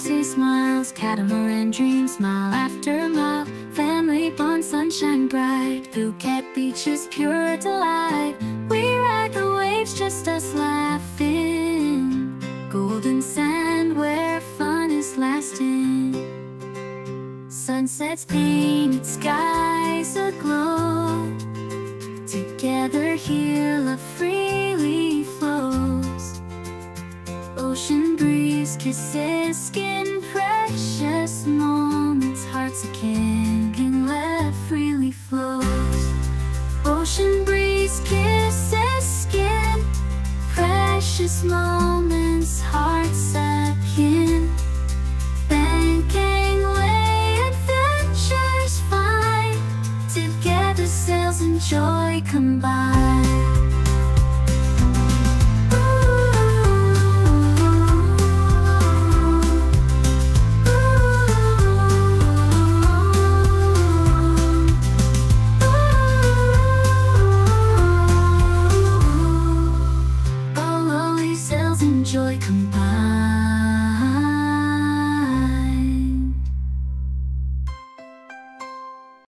to smiles, catamaran dreams, mile after mile. Family bond, sunshine bright, Phuket beaches, pure delight. We ride the waves, just us laughing. Golden sand where fun is lasting. Sunsets painted skies aglow. Together here love freely flows. Ocean breeze, kisses, skin, precious moments. Hearts a-king, love freely flows. Ocean breeze, kisses, skin, precious moments. Hearts a-kin. Banking way, adventures fine. Together sails and joy come